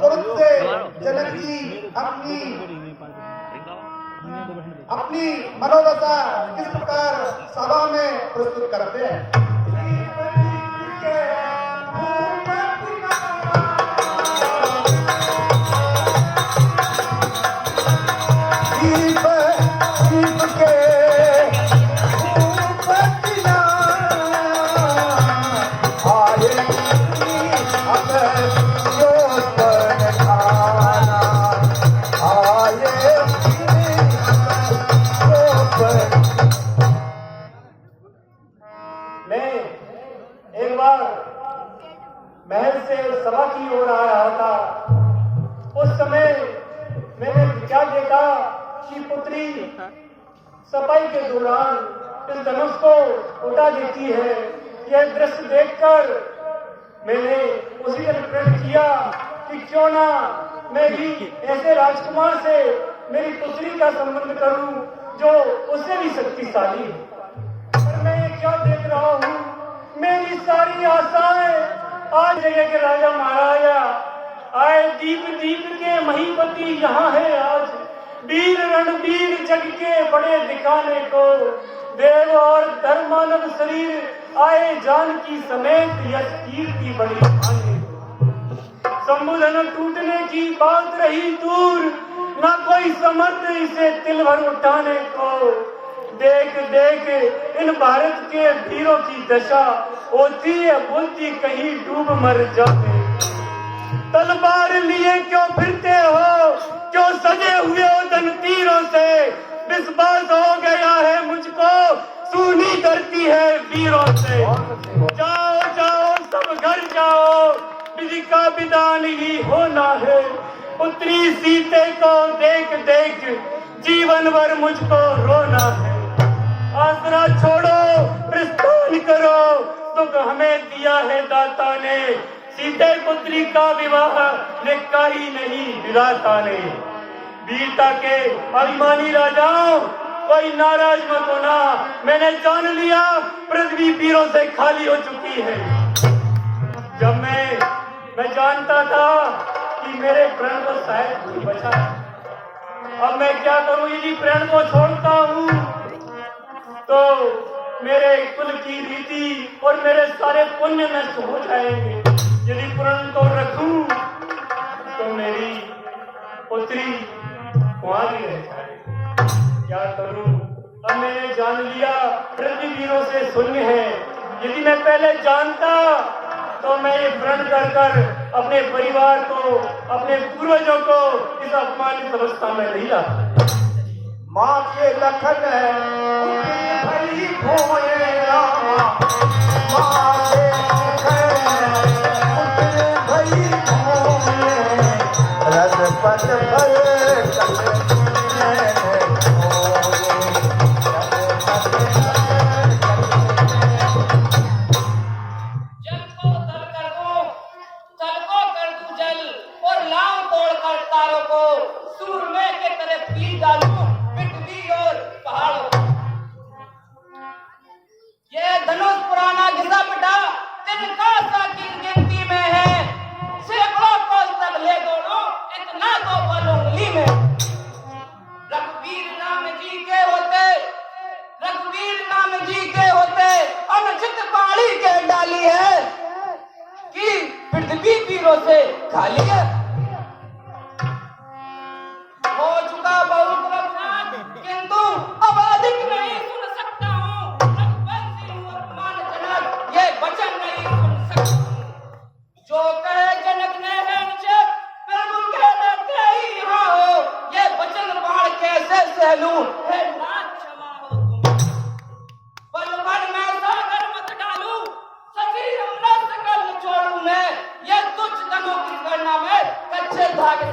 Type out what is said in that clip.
तुरंत से जनक जी अपनी मनोदशा किस प्रकार सभा में प्रस्तुत करते हैं। महल से सभा की ओर आ रहा था। उस समय मैंने क्या देखा कि पुत्री सफाई के दौरान इस धनुष को उठा देती है। यह दृश्य देखकर मैंने उसी दिन प्रण किया कि क्यों ना मैं भी ऐसे राजकुमार से मेरी पुत्री का संबंध करूं जो उससे भी शक्तिशाली है। पर मैं ये क्या देख रहा हूं, मेरी सारी आशाएं आज जगह के राजा महाराजा आए, दीप दीप के महीपति यहाँ है आज, वीर रणवीर जग के बड़े दिखाने को, देव और धर्मानव शरीर आए जानकी समेत यश कीर्ति बड़ी भाने को। संबोधन टूटने की बात रही दूर, ना कोई समर्थ इसे तिल भर उठाने को। देख देख इन भारत के वीरों की दशा, होती है बोलती कहीं डूब मर जाते। तलवार लिए क्यों फिरते हो, क्यों सजे हुए हो धन तीरों से, विश्वास हो गया है मुझको सूनी करती है वीरों से। जाओ जाओ सब घर जाओ, विधि का विधान ही होना है। पुत्री सीते को देख देख जीवन भर मुझको रोना है। आसरा छोड़ो प्रस्थान करो, दुख हमें दिया है दाता ने, सीते पुत्री का विवाह निका ही नहीं विधाता ने। वीरता के अभिमानी राजाओं कोई नाराज मत होना, मैंने जान लिया पृथ्वी वीरों से खाली हो चुकी है। जब मैं जानता था कि मेरे प्राण को शायद कोई बचा, अब मैं क्या करूं, यदि प्राण को छोड़ता हूं तो मेरे कुल की रीति और मेरे सारे पुण्य नष्ट हो जाएंगे। यदि प्रण को रखूं तो मेरी पुत्री कुंवारी रह जाएगी। क्या करूं, अब मैंने जान लिया पृथ्वी वीरों से शून्य है। यदि मैं पहले जानता तो मैं ये प्रण कर कर अपने परिवार को, अपने पूर्वजों को इस अपमानित अवस्था में नहीं लाता। माँ के लखन भली भोए रामा, माँ के लखन भली भोए, रजपत भर से खाली है। हो चुका बहुत रफ्तार, किंतु अब अधिक नहीं सुन सकता हूँ। ये वचन नहीं सुन सकता। जो कहे जनक ने है नीचे, प्रभु कह रहते ही हाँ हो। ये वचन बाढ़ कैसे सहलूं, है नाथ क्षमा हो तुम। पल पल में सागर मत डालूं, सभी अमृत सकल छोड़ूं मैं। ये तुच्छ धनों की गणना में कच्चे धागे